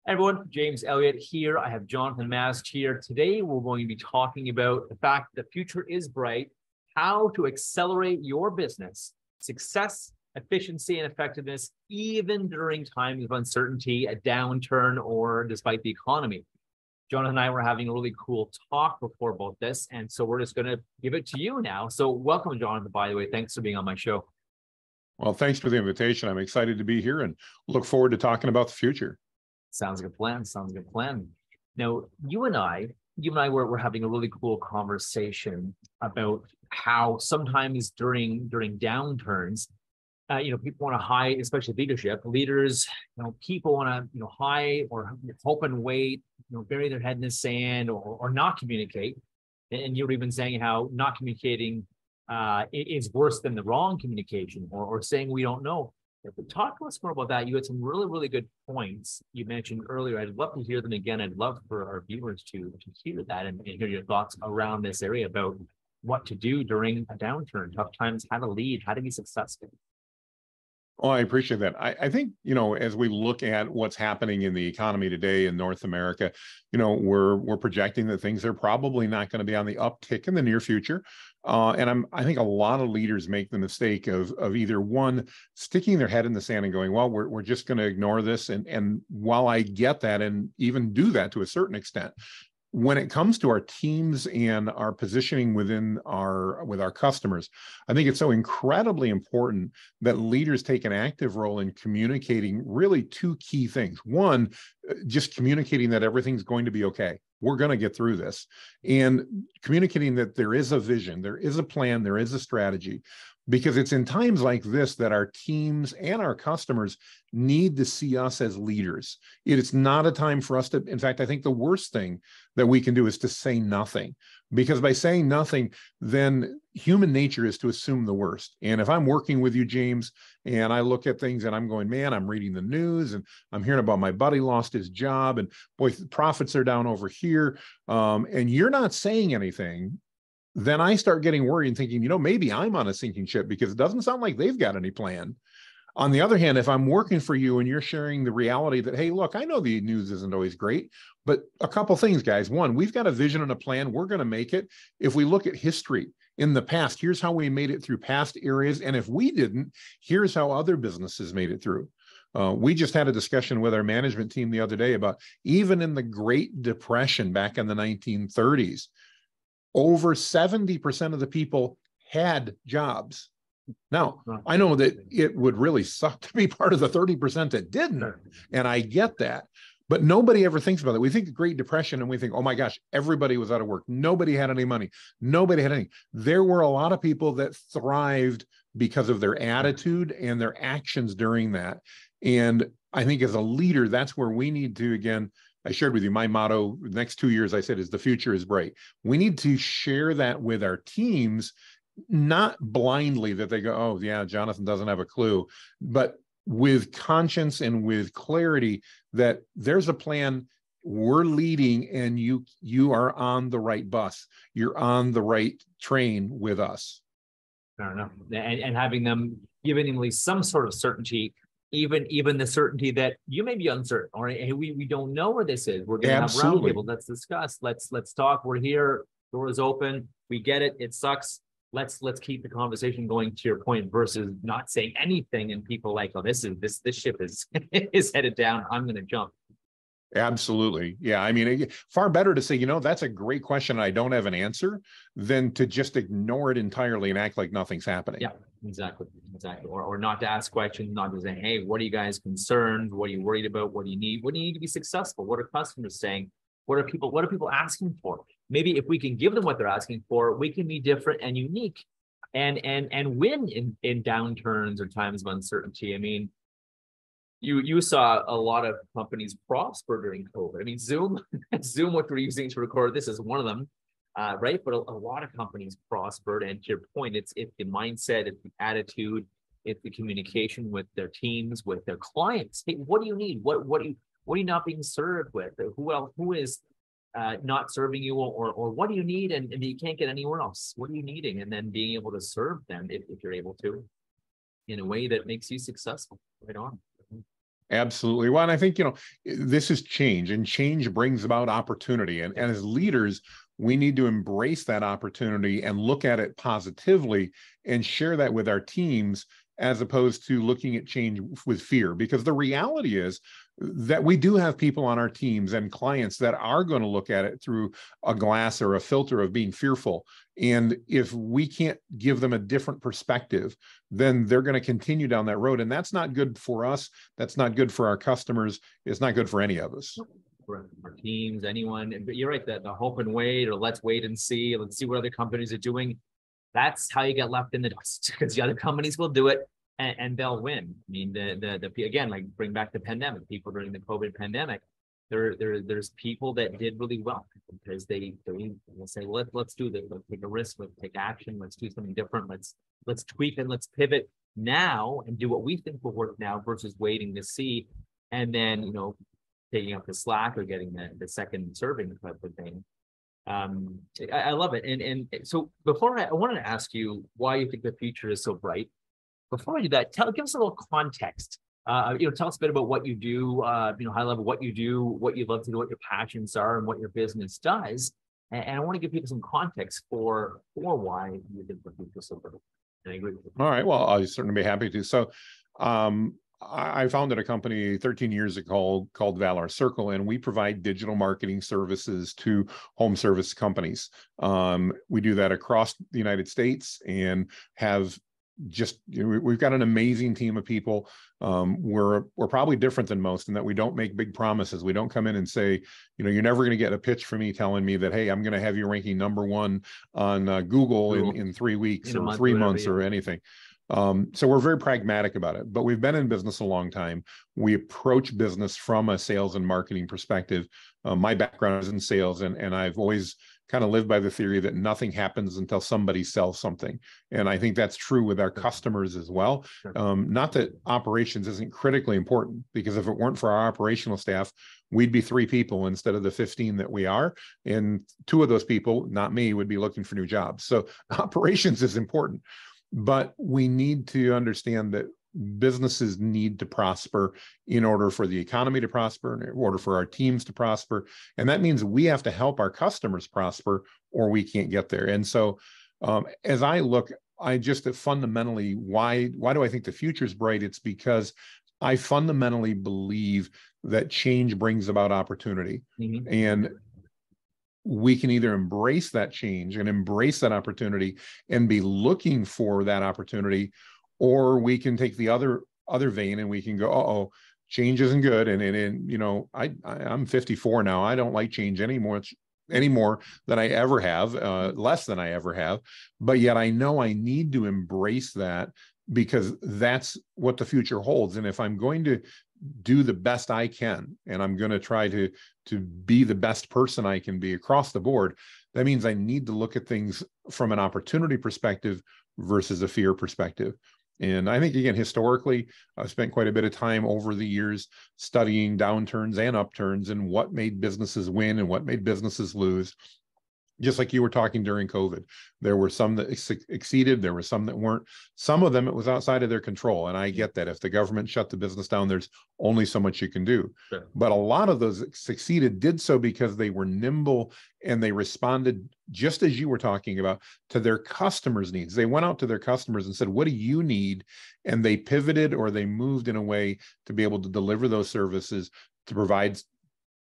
Everyone, James Elliott here. I have Jonathan Mast here. Today, we're going to be talking about the fact that the future is bright, how to accelerate your business, success, efficiency, and effectiveness, even during times of uncertainty, a downturn, or despite the economy. Jonathan and I were having a really cool talk before about this, and so we're just going to give it to you now. So welcome, Jonathan, by the way. Thanks for being on my show. Well, thanks for the invitation. I'm excited to be here and look forward to talking about the future. Sounds like a plan. Sounds like a plan. Now, you and I were having a really cool conversation about how sometimes during downturns, people want to hide, especially leaders, people want to, hide or hope and wait, bury their head in the sand or not communicate. And you were even saying how not communicating is worse than the wrong communication or saying we don't know. But talk to us more about that. You had some really, really good points you mentioned earlier. I'd love to hear them again. I'd love for our viewers to hear that and hear your thoughts around this area about what to do during a downturn, tough times, how to lead, how to be successful. Well, I appreciate that. I think, as we look at what's happening in the economy today in North America, we're projecting that things are probably not going to be on the uptick in the near future. I think a lot of leaders make the mistake of either one, sticking their head in the sand and going, well, we're just going to ignore this. And while I get that and even do that to a certain extent, when it comes to our teams and our positioning with our customers, I think it's so incredibly important that leaders take an active role in communicating really two key things. One, just communicating that everything's going to be okay. We're going to get through this, and communicating that there is a vision, there is a plan, there is a strategy. Because it's in times like this that our teams and our customers need to see us as leaders. It's not a time for us to, in fact, I think the worst thing that we can do is to say nothing. Because by saying nothing, then human nature is to assume the worst. And if I'm working with you, James, and I look at things and I'm going, man, I'm reading the news and I'm hearing about my buddy lost his job and boy, the profits are down over here, and you're not saying anything, then I start getting worried and thinking, maybe I'm on a sinking ship because it doesn't sound like they've got any plan. On the other hand, if I'm working for you and you're sharing the reality that, hey, look, I know the news isn't always great, but a couple things, guys. One, we've got a vision and a plan. We're going to make it. If we look at history in the past, here's how we made it through past areas. And if we didn't, here's how other businesses made it through. We just had a discussion with our management team the other day about even in the Great Depression back in the 1930s, over 70% of the people had jobs. Now, I know that it would really suck to be part of the 30% that didn't, and I get that, but nobody ever thinks about it. We think the Great Depression and we think, oh my gosh, everybody was out of work. Nobody had any money. Nobody had anything. There were a lot of people that thrived because of their attitude and their actions during that. And I think as a leader, that's where we need to, again, I shared with you my motto, the next 2 years, I said, is the future is bright. We need to share that with our teams, not blindly that they go, oh yeah, Jonathan doesn't have a clue, but with conscience and with clarity that there's a plan, we're leading, and you are on the right bus. You're on the right train with us. Fair enough. And having them, giving them at least some sort of certainty, even the certainty that you may be uncertain, or hey, we don't know where this is. We're going to have roundtable. Let's discuss. Let's talk. We're here. Door is open. We get it. It sucks. Let's keep the conversation going, to your point, versus not saying anything and people like, oh, this ship is is headed down. I'm going to jump. Absolutely. Yeah. I mean, far better to say, that's a great question. I don't have an answer than to just ignore it entirely and act like nothing's happening. Yeah, exactly. Or not to ask questions, not to say, hey, what are you guys concerned? What are you worried about? What do you need? What do you need to be successful? What are customers saying? What are people asking for? Maybe if we can give them what they're asking for, we can be different and unique and win in downturns or times of uncertainty. I mean, you saw a lot of companies prosper during COVID. I mean, Zoom, what we're using to record this is one of them, right? But a lot of companies prospered. And to your point, it's the mindset, it's the attitude, it's the communication with their teams, with their clients. Hey, what do you need? What are you not being served with? Who is not serving you, or what do you need and you can't get anywhere else? What are you needing? And then being able to serve them if you're able to in a way that makes you successful. Right on. Absolutely. Well, and I think, this is change, and change brings about opportunity. And as leaders, we need to embrace that opportunity and look at it positively and share that with our teams, as opposed to looking at change with fear. Because the reality is that we do have people on our teams and clients that are going to look at it through a glass or a filter of being fearful. And if we can't give them a different perspective, then they're going to continue down that road. And that's not good for us. That's not good for our customers. It's not good for any of us. For our teams, anyone. But you're right, that the hope and wait, or let's wait and see, let's see what other companies are doing. That's how you get left in the dust, because the other companies will do it and they'll win. I mean, again, like bring back the pandemic, people during the COVID pandemic, there's people that did really well because they say, well, let's do this, let's take a risk, let's take action, let's do something different, let's tweak and let's pivot now and do what we think will work now versus waiting to see, and then taking up the slack or getting the second serving type of thing. I love it. And so before I wanted to ask you why you think the future is so bright. Before I do that, give us a little context. Tell us a bit about what you do, high level, what you do, what you love to do, what your passions are, and what your business does. And I want to give people some context for why you think the future is so bright. And I agree with you. All right. Well, I'll certainly be happy to. So, I founded a company 13 years ago called Valor Circle, and we provide digital marketing services to home service companies. We do that across the United States and have we've got an amazing team of people. We're probably different than most in that we don't make big promises. We don't come in and say, you're never going to get a pitch from me telling me that, hey, I'm going to have you ranking #1 on Google in 3 weeks or 3 months or anything. So we're very pragmatic about it, but we've been in business a long time. We approach business from a sales and marketing perspective. My background is in sales, and I've always kind of lived by the theory that nothing happens until somebody sells something. And I think that's true with our customers as well. Not that operations isn't critically important, because if it weren't for our operational staff, we'd be 3 people instead of the 15 that we are. And 2 of those people, not me, would be looking for new jobs. So operations is important. But we need to understand that businesses need to prosper in order for the economy to prosper, in order for our teams to prosper. And that means we have to help our customers prosper, or we can't get there. And so as I look, I just fundamentally, why do I think the future is bright? It's because I fundamentally believe that change brings about opportunity. Mm-hmm. And we can either embrace that change and embrace that opportunity and be looking for that opportunity, or we can take the other vein and we can go, uh-oh, change isn't good. And I'm 54 now. I don't like change anymore than I ever have, less than I ever have. But yet I know I need to embrace that, because that's what the future holds. And if I'm going to do the best I can, and I'm going to try to be the best person I can be across the board, that means I need to look at things from an opportunity perspective versus a fear perspective. And I think, again, historically, I've spent quite a bit of time over the years studying downturns and upturns and what made businesses win and what made businesses lose. Just like you were talking during COVID, there were some that exceeded, there were some that weren't. Some of them, it was outside of their control. And I get that. If the government shut the business down, there's only so much you can do. Sure. But a lot of those that succeeded did so because they were nimble and they responded, just as you were talking about, to their customers' needs. They went out to their customers and said, what do you need? And they pivoted, or they moved in a way to be able to deliver those services, to provide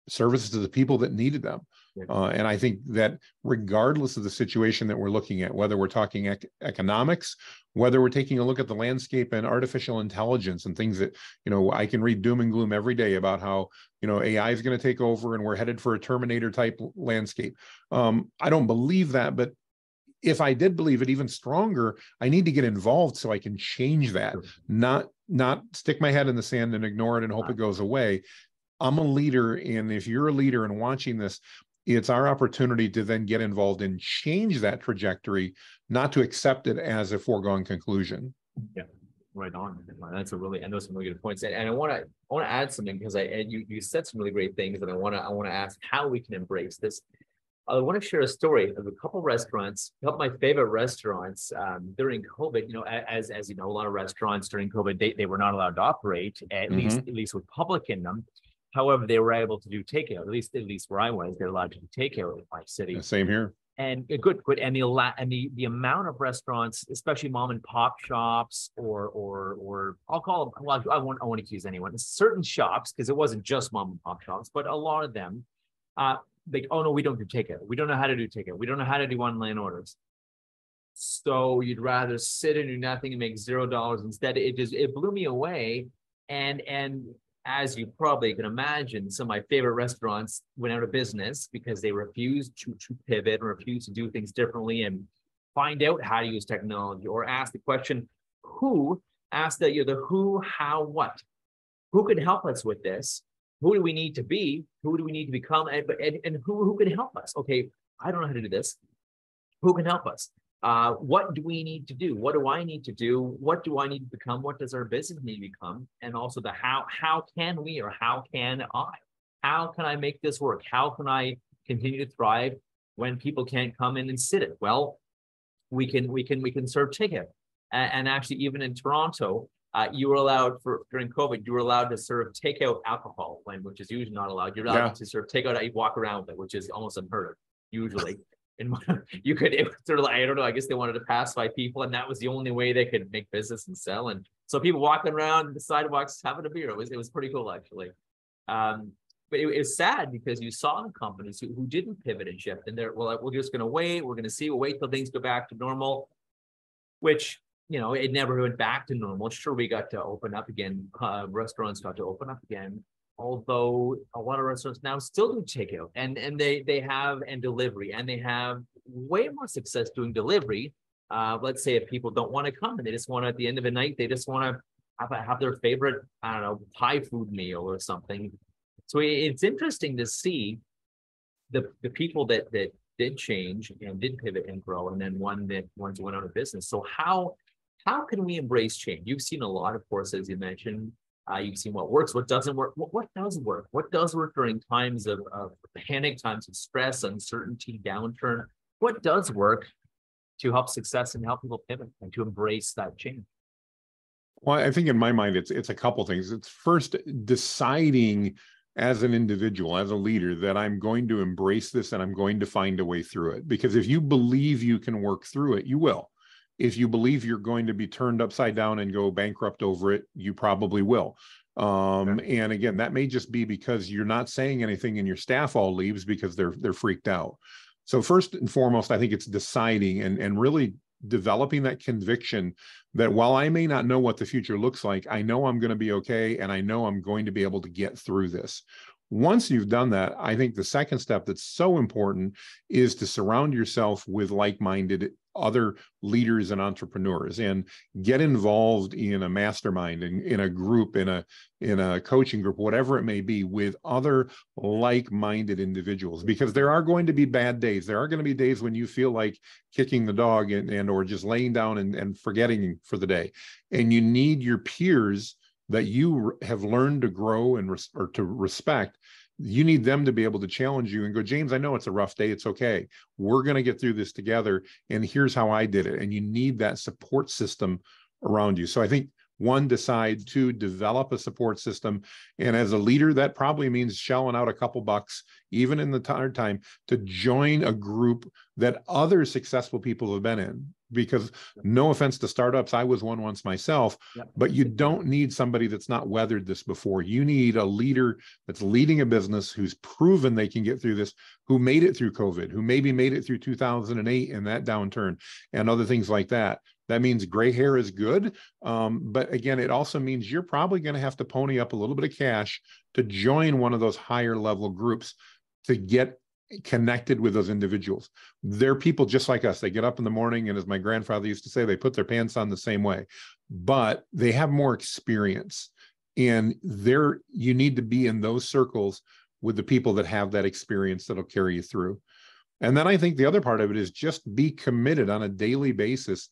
services to the people that needed them. And I think that regardless of the situation that we're looking at, whether we're talking economics, whether we're taking a look at the landscape and artificial intelligence and things that, I can read doom and gloom every day about how, AI is going to take over and we're headed for a Terminator type landscape. I don't believe that, but if I did believe it even stronger, I need to get involved so I can change that, not stick my head in the sand and ignore it and hope it goes away. I'm a leader, and if you're a leader and watching this, it's our opportunity to then get involved and change that trajectory, not to accept it as a foregone conclusion. Yeah, right on. That's and those are some really good points. And I want to add something, because you said some really great things, and I want to ask how we can embrace this. I want to share a story of a couple restaurants, a couple of my favorite restaurants during COVID. You know, as you know, a lot of restaurants during COVID, they were not allowed to operate, at least with public in them. However, they were able to do takeout, at least where I was, they're allowed to do takeout in my city. Same here. And good. And the amount of restaurants, especially mom and pop shops, or I'll call them, well, I won't accuse anyone. Certain shops, because it wasn't just mom and pop shops, but a lot of them, like, oh no, we don't do takeout. We don't know how to do takeout. We don't know how to do online orders. So you'd rather sit and do nothing and make $0. Instead, it blew me away. And as you probably can imagine, some of my favorite restaurants went out of business because they refused to pivot and refused to do things differently and find out how to use technology, or ask the question, who, ask the who, how, what, who could help us with this? Who do we need to be? Who do we need to become? And who can help us? Okay, I don't know how to do this. Who can help us? What do we need to do? What do I need to do? What do I need to become? What does our business need to become? And also the how can we, or how can I? How can I make this work? How can I continue to thrive when people can't come in and sit it? Well, we can serve takeout. And actually, even in Toronto, you were allowed during COVID, you were allowed to serve takeout alcohol, which is usually not allowed. You're allowed to serve takeout, you walk around with it, which is almost unheard of, usually. And you could, it was sort of like, I don't know, I guess they wanted to pacify people, and that was the only way they could make business and sell. And so people walking around the sidewalks having a beer, it was pretty cool, actually. But it was sad because you saw the companies who didn't pivot and shift, and they're, well, we're just going to wait. We're going to see. We'll wait till things go back to normal, which, you know, it never went back to normal. Sure, we got to open up again. Restaurants got to open up again. Although a lot of restaurants now still do takeout, and they have, and delivery, and they have way more success doing delivery. Let's say if people don't want to come and they just want to, at the end of the night, they just want to have their favorite, I don't know, Thai food meal or something. So it's interesting to see the people that did change and did pivot and grow, and then ones who went out of business. So how can we embrace change? You've seen a lot, of course, as you mentioned. You've seen what works, what doesn't work. What does work? What does work during times of panic, times of stress, uncertainty, downturn? What does work to help success and help people pivot and to embrace that change? Well, I think in my mind, it's a couple things. It's first deciding as an individual, as a leader, that I'm going to embrace this and I'm going to find a way through it. Because if you believe you can work through it, you will. If you believe you're going to be turned upside down and go bankrupt over it, you probably will. And again, that may just be because you're not saying anything and your staff all leaves because they're freaked out. So first and foremost, I think it's deciding and really developing that conviction that while I may not know what the future looks like, I know I'm going to be okay, and I know I'm going to be able to get through this. Once you've done that, I think the second step that's so important is to surround yourself with like-minded other leaders and entrepreneurs, and get involved in a mastermind, in a group, in a coaching group, whatever it may be, with other like-minded individuals, because there are going to be bad days. There are going to be days when you feel like kicking the dog and or just laying down and forgetting for the day. And you need your peers that you have learned to grow and or to respect. You need them to be able to challenge you and go, James, I know it's a rough day. It's okay. We're going to get through this together. And here's how I did it. And you need that support system around you. So I think, one, decide to develop a support system. And as a leader, that probably means shelling out a couple bucks, even in the hard time, to join a group that other successful people have been in. Because no offense to startups, I was one once myself, but you don't need somebody that's not weathered this before. You need a leader that's leading a business who's proven they can get through this, who made it through COVID, who maybe made it through 2008 and that downturn and other things like that. That means gray hair is good. But again, it also means you're probably going to have to pony up a little bit of cash to join one of those higher level groups to get connected with those individuals. They're people just like us. They get up in the morning, and as my grandfather used to say, they put their pants on the same way, but they have more experience. And you need to be in those circles with the people that have that experience that'll carry you through. And then I think the other part of it is just be committed on a daily basis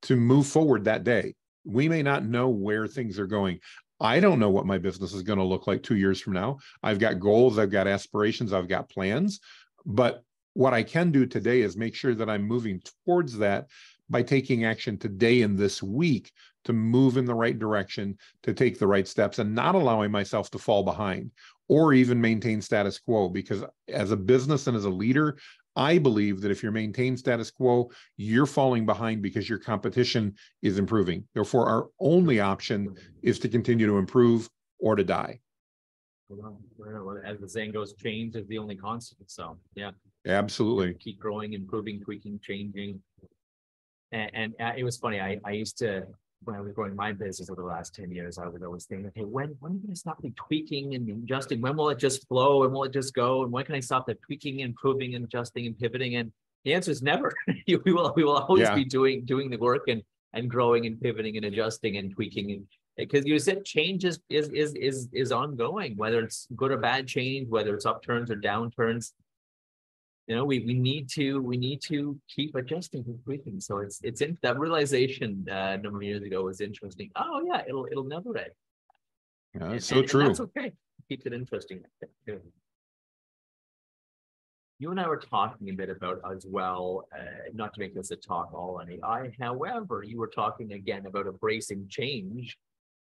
to move forward that day. We may not know where things are going. I don't know what my business is going to look like 2 years from now. I've got goals, I've got aspirations, I've got plans, but what I can do today is make sure that I'm moving towards that by taking action today and this week to move in the right direction, to take the right steps, and not allowing myself to fall behind or even maintain status quo. Because as a business and as a leader, I believe that if you're maintaining status quo, you're falling behind because your competition is improving. Therefore, our only option is to continue to improve or to die. As the saying goes, change is the only constant. So yeah, absolutely. Keep growing, improving, tweaking, changing. And it was funny. I used to, when I was growing my business over the last 10 years, I would always think, okay, when are you going to stop the tweaking and adjusting? When will it just flow? And will it just go? And when can I stop the tweaking, improving, and adjusting and pivoting? And the answer is never. we will always be doing the work and growing and pivoting and adjusting and tweaking. And because you said change is ongoing, whether it's good or bad change, whether it's upturns or downturns. You know, we need to keep adjusting and tweaking. So it's in that realization a number of years ago was interesting. Oh yeah, it'll never end. Yeah, it's so true. And that's okay. Keeps it interesting. You and I were talking a bit about as well, not to make this a talk all on AI. However, you were talking again about embracing change,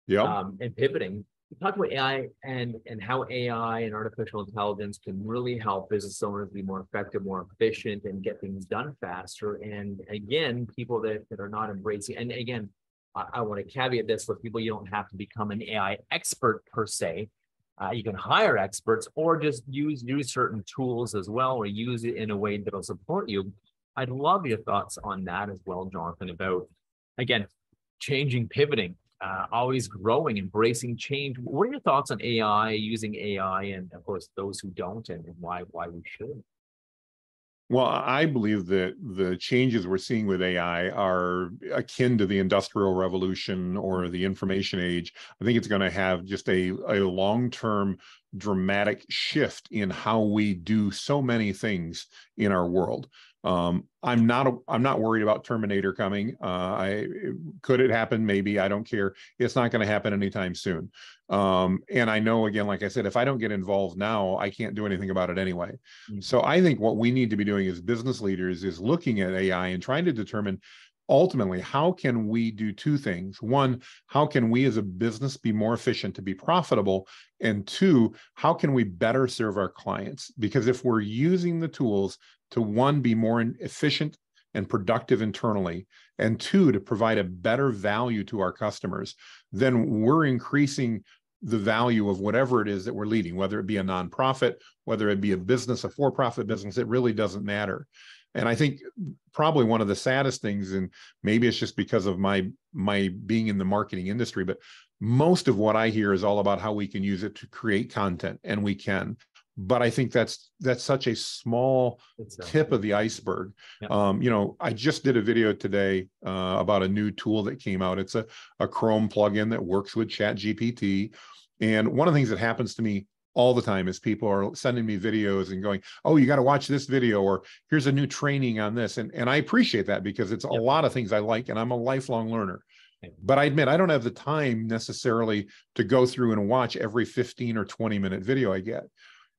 and pivoting. We talked about AI and how AI and artificial intelligence can really help business owners be more effective, more efficient, and get things done faster. And again, people that are not embracing, and again, I want to caveat this for people, you don't have to become an AI expert per se. You can hire experts or just use certain tools as well, or use it in a way that'll support you. I'd love your thoughts on that as well, Jonathan, about, again, changing, pivoting. Always growing, embracing change. What are your thoughts on AI, using AI, and of course those who don't, and why we should? Well, I believe that the changes we're seeing with AI are akin to the Industrial Revolution or the information age. I think it's going to have just a long-term dramatic shift in how we do so many things in our world. I'm not worried about Terminator coming. Could it happen? Maybe. I don't care. It's not going to happen anytime soon. And I know, again, like I said, if I don't get involved now, I can't do anything about it anyway. Mm-hmm. So I think what we need to be doing as business leaders is looking at AI and trying to determine ultimately, how can we do two things? One, how can we as a business be more efficient to be profitable? And two, how can we better serve our clients? Because if we're using the tools to, one, be more efficient and productive internally, and two, to provide a better value to our customers, then we're increasing the value of whatever it is that we're leading, whether it be a nonprofit, whether it be a business, a for-profit business, it really doesn't matter. And I think probably one of the saddest things, and maybe it's just because of my being in the marketing industry, but most of what I hear is all about how we can use it to create content, and we can. But I think that's such a small tip of the iceberg. Yeah. You know, I just did a video today about a new tool that came out. It's a Chrome plugin that works with ChatGPT. And one of the things that happens to me all the time is people are sending me videos and going, oh, you got to watch this video, or here's a new training on this. And I appreciate that, because it's a lot of things I like, and I'm a lifelong learner. But I admit I don't have the time necessarily to go through and watch every 15 or 20-minute video I get.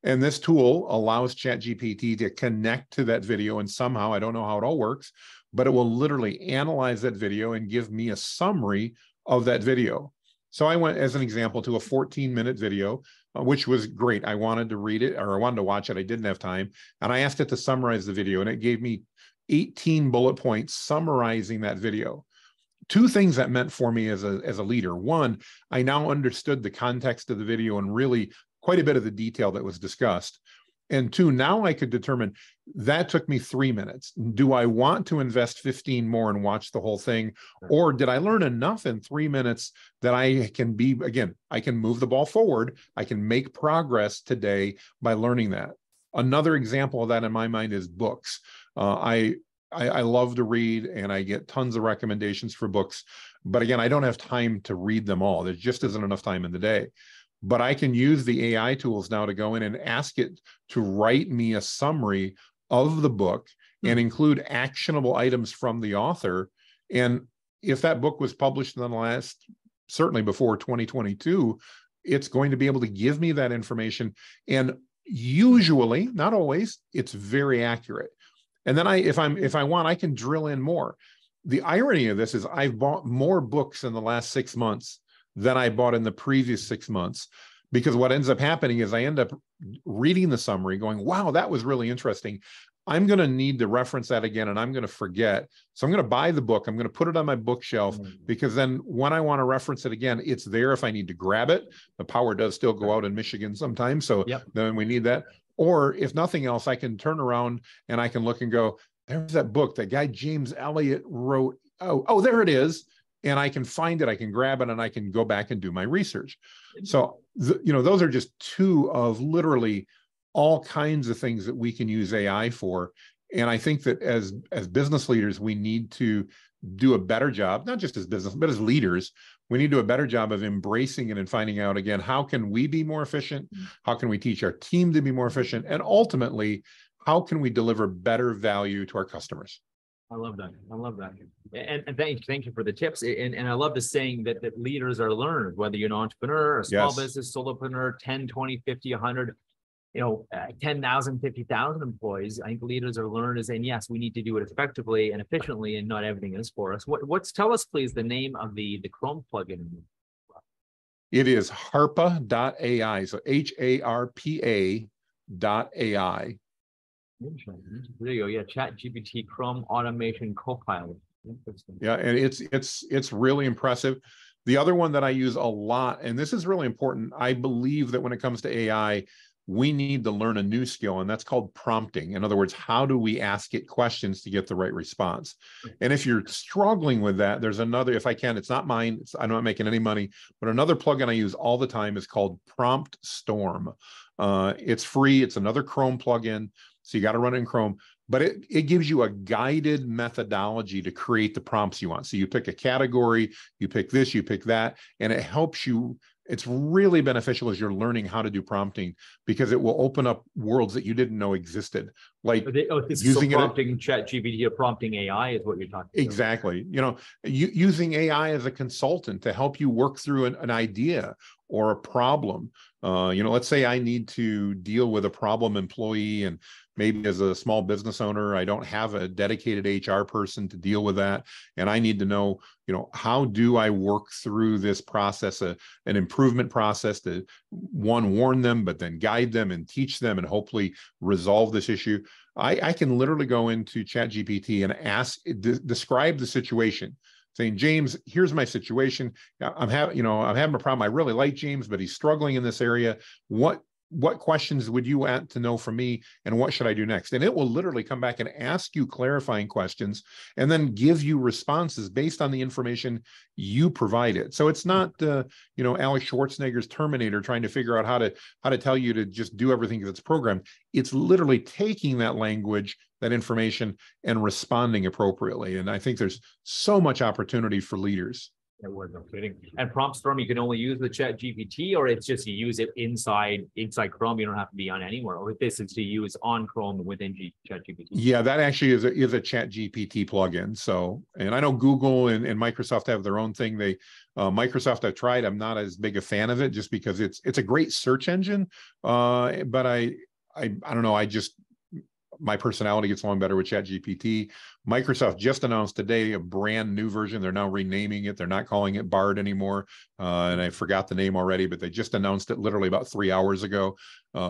And this tool allows ChatGPT to connect to that video, and somehow, I don't know how it all works, but it will literally analyze that video and give me a summary of that video. So I went, as an example, to a 14-minute video, which was great. I wanted to read it, or I wanted to watch it. I didn't have time. And I asked it to summarize the video, and it gave me 18 bullet points summarizing that video. Two things that meant for me as a leader. One, I now understood the context of the video and really quite a bit of the detail that was discussed. And two, now I could determine that took me 3 minutes. Do I want to invest 15 more and watch the whole thing? Or did I learn enough in 3 minutes that I can be, again, I can move the ball forward. I can make progress today by learning that. Another example of that in my mind is books. I love to read, and I get tons of recommendations for books. But again, I don't have time to read them all. There just isn't enough time in the day. But I can use the AI tools now to go in and ask it to write me a summary of the book and include actionable items from the author. And if that book was published in the last, certainly before 2022, it's going to be able to give me that information. And usually, not always, it's very accurate. And then if I want, I can drill in more. The irony of this is I've bought more books in the last 6 months than I bought in the previous 6 months, because what ends up happening is I end up reading the summary going, wow, that was really interesting. I'm going to need to reference that again, and I'm going to forget. So I'm going to buy the book. I'm going to put it on my bookshelf, because then when I want to reference it again, it's there if I need to grab it. The power does still go out in Michigan sometimes, so then we need that. Or if nothing else, I can turn around and I can look and go, there's that book that guy James Elliott wrote. Oh, there it is. And I can find it, I can grab it, and I can go back and do my research. So, those are just two of literally all kinds of things that we can use AI for. And I think that as business leaders, we need to do a better job, not just as business, but as leaders, we need to do a better job of embracing it and finding out, again, how can we be more efficient? How can we teach our team to be more efficient? And ultimately, how can we deliver better value to our customers? I love that. I love that. And thank you for the tips. And I love the saying that leaders are learners, whether you're an entrepreneur, a small business, solopreneur, 10, 20, 50, 100, 10,000, 50,000 employees. I think leaders are learners, and yes, we need to do it effectively and efficiently, and not everything is for us. Tell us, please, the name of the Chrome plugin. It is harpa.ai. So HARPA.ai. There you go. Yeah, Chat GPT Chrome Automation Copilot. Interesting. Yeah, and it's really impressive. The other one that I use a lot, and this is really important, I believe that when it comes to AI, we need to learn a new skill, and that's called prompting. In other words, how do we ask it questions to get the right response? And if you're struggling with that, there's another, if I can, it's not mine, I'm not making any money, but another plugin I use all the time is called Prompt Storm. It's free. It's another Chrome plugin. So you got to run it in Chrome, but it gives you a guided methodology to create the prompts you want. So you pick a category, you pick this, you pick that, and it helps you. It's really beneficial as you're learning how to do prompting, because it will open up worlds that you didn't know existed. Like using prompting Chat GPT or prompting AI is what you're talking about. Exactly. Using AI as a consultant to help you work through an idea or a problem. Let's say I need to deal with a problem employee, and maybe as a small business owner, I don't have a dedicated HR person to deal with that. And I need to know, how do I work through this process, an improvement process to warn them, but then guide them and teach them and hopefully resolve this issue. I can literally go into ChatGPT and describe the situation, saying, James, here's my situation. I'm having a problem. I really like James, but he's struggling in this area. What questions would you want to know from me, and what should I do next? And it will literally come back and ask you clarifying questions, and then give you responses based on the information you provided. So it's not, Alex Schwarzenegger's Terminator trying to figure out how to tell you to just do everything that's programmed. It's literally taking that language, that information, and responding appropriately. And I think there's so much opportunity for leaders. It was no kidding. And Prompt Storm, you can only use the Chat GPT, or it's just you use it inside Chrome. You don't have to be on anywhere. Or this is to use on Chrome within Chat GPT. Yeah, that actually is a Chat GPT plugin. So, and I know Google and Microsoft have their own thing. Microsoft I've tried. I'm not as big a fan of it, just because it's a great search engine. But I don't know. My personality gets along better with ChatGPT. Microsoft just announced today a brand new version. They're now renaming it. They're not calling it Bard anymore. And I forgot the name already, but they just announced it literally about 3 hours ago.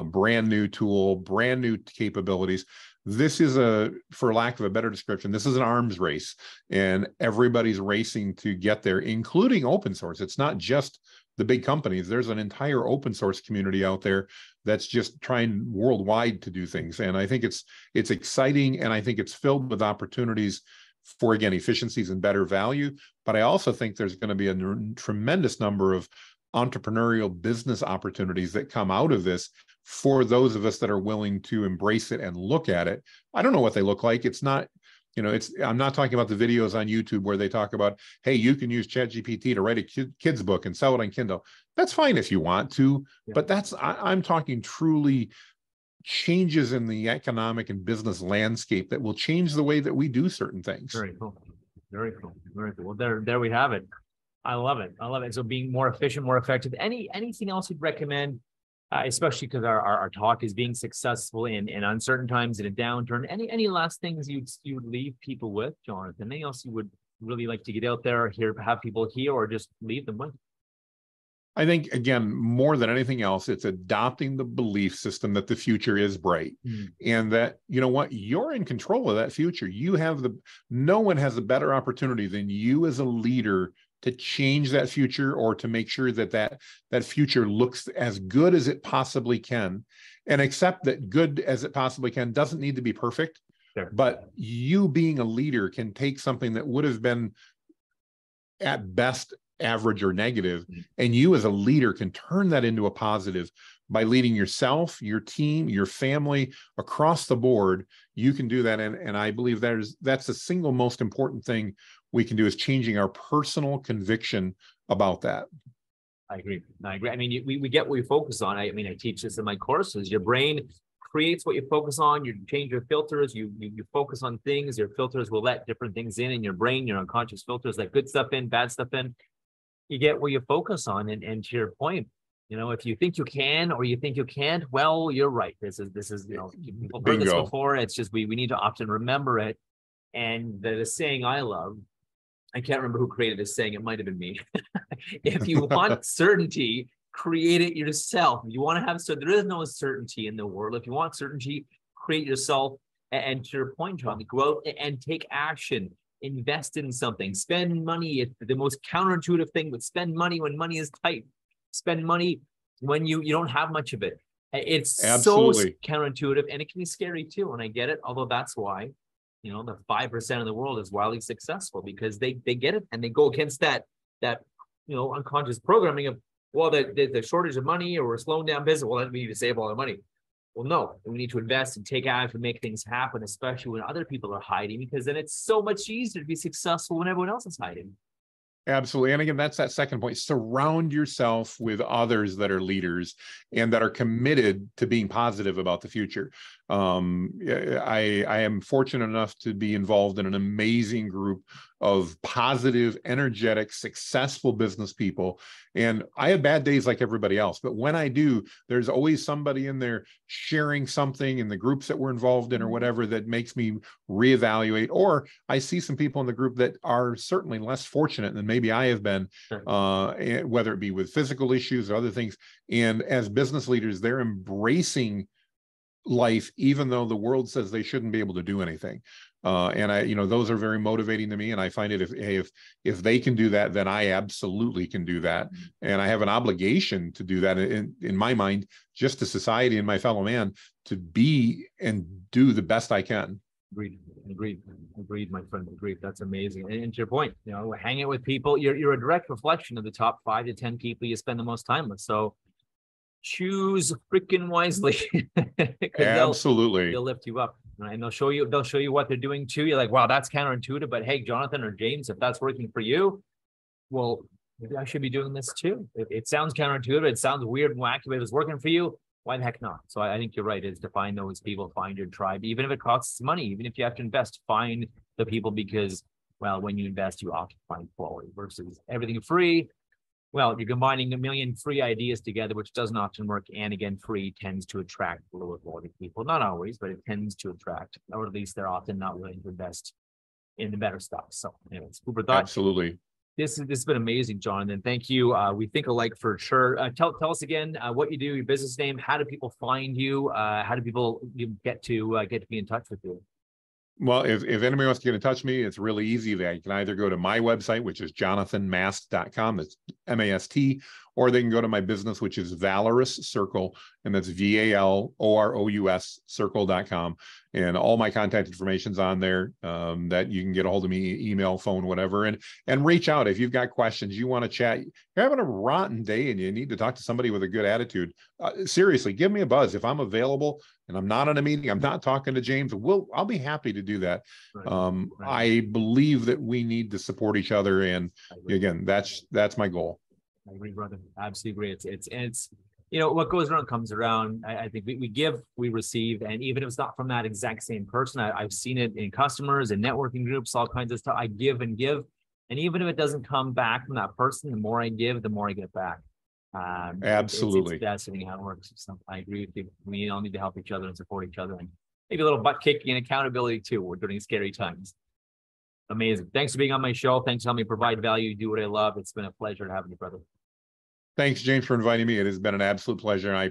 Brand new tool, brand new capabilities. This is for lack of a better description, this is an arms race, and everybody's racing to get there, including open source. It's not just the big companies. There's an entire open source community out there that's just trying worldwide to do things. And I think it's exciting, and I think it's filled with opportunities for, again, efficiencies and better value. But I also think there's going to be a tremendous number of entrepreneurial business opportunities that come out of this for those of us that are willing to embrace it and look at it. I don't know what they look like. It's not, I'm not talking about the videos on YouTube where they talk about, hey, you can use ChatGPT to write a kid's book and sell it on Kindle. That's fine if you want to, but I'm talking truly changes in the economic and business landscape that will change the way that we do certain things. Very cool. Very cool. Very cool. Well, there we have it. I love it. I love it. So being more efficient, more effective. Anything else you'd recommend Especially because our talk is being successful in uncertain times, in a downturn. Any last things you would leave people with, Jonathan? Anything else you would really like to get out there, here, have people hear, or just leave them with? I think, again, more than anything else, it's adopting the belief system that the future is bright and that, you know what, you're in control of that future. No one has a better opportunity than you as a leader to change that future, or to make sure that future looks as good as it possibly can, and accept that good as it possibly can doesn't need to be perfect. Sure. But you being a leader can take something that would have been at best average or negative, and you as a leader can turn that into a positive by leading yourself, your team, your family across the board. You can do that. And I believe that's the single most important thing we can do, is changing our personal conviction about that. I agree. I mean, we get what we focus on. I teach this in my courses. Your brain creates what you focus on. You change your filters. You focus on things. Your filters will let different things in your brain. Your unconscious filters let good stuff in, bad stuff in. You get what you focus on. And to your point, if you think you can or you think you can't, well, you're right. This is people heard this before. It's just we need to often remember it. And the saying I love, I can't remember who created this saying. It might have been me. If you want certainty, create it yourself. If you want to have there is no certainty in the world. If you want certainty, create yourself. And to your point, John, go out and take action. Invest in something. Spend money. It's the most counterintuitive thing, but spend money when money is tight. Spend money when you don't have much of it. It's Absolutely so counterintuitive, and it can be scary too. And I get it. Although that's why, the 5% of the world is wildly successful, because they get it and they go against that unconscious programming of, well, the shortage of money, or we're slowing down business. Well, then we need to save all the money. Well, no, we need to invest and take action, make things happen, especially when other people are hiding, because then it's so much easier to be successful when everyone else is hiding. Absolutely. And again, that's that second point. Surround yourself with others that are leaders and that are committed to being positive about the future. I am fortunate enough to be involved in an amazing group of positive, energetic, successful business people. And I have bad days like everybody else, but when I do, there's always somebody in there sharing something in the groups that we're involved in or whatever that makes me reevaluate. Or I see some people in the group that are certainly less fortunate than maybe I have been, whether it be with physical issues or other things. And as business leaders, they're embracing life, even though the world says they shouldn't be able to do anything. And those are very motivating to me. And I find it, if they can do that, then I absolutely can do that. And I have an obligation to do that in my mind, just to society and my fellow man, to be and do the best I can. Agreed, my friend. Agreed. That's amazing. And to your point, hanging with people, you're a direct reflection of the top 5 to 10 people you spend the most time with. So choose freaking wisely. Absolutely. They'll lift you up, and they'll show you what they're doing too. You're like, wow, that's counterintuitive, but hey, Jonathan or James, if that's working for you, well, maybe I should be doing this too. It sounds counterintuitive, it sounds weird and wacky, but if it's working for you, why the heck not? So I think you're right, is to find those people, find your tribe, even if it costs money, even if you have to invest, find the people, because, well, when you invest, you often find quality versus everything free. Well, you're combining a million free ideas together, which doesn't often work. And again, free tends to attract lower quality people. Not always, but it tends to attract, or at least they're often not willing to invest in the better stuff. So anyways, food for thought. Absolutely. This has been amazing, Jonathan. Thank you. We think alike for sure. Tell us again what you do, your business name. How do people find you? How do people get to be in touch with you? Well, if anybody wants to get in touch with me, it's really easy. They can either go to my website, which is jonathanmast.com. That's MAST, or they can go to my business, which is Valorous Circle, and that's VALOROUS circle.com. And all my contact information's on there, that you can get a hold of me, email, phone, whatever, and reach out if you've got questions, you want to chat. You're having a rotten day and you need to talk to somebody with a good attitude. Seriously, give me a buzz. If I'm available and I'm not in a meeting, I'm not talking to James, I'll be happy to do that. Right. I believe that we need to support each other. And again, that's my goal. I agree, brother. Absolutely agree. It's what goes around comes around. I think we give, we receive, and even if it's not from that exact same person, I've seen it in customers and networking groups, all kinds of stuff. I give and give, and even if it doesn't come back from that person, the more I give, the more I get back. Absolutely. It's fascinating how it works. So I agree with you. We all need to help each other and support each other, and maybe a little butt kicking and accountability too. We're during scary times. Amazing. Thanks for being on my show. Thanks for helping me provide value, do what I love. It's been a pleasure to have you, brother. Thanks, James, for inviting me. It has been an absolute pleasure. And I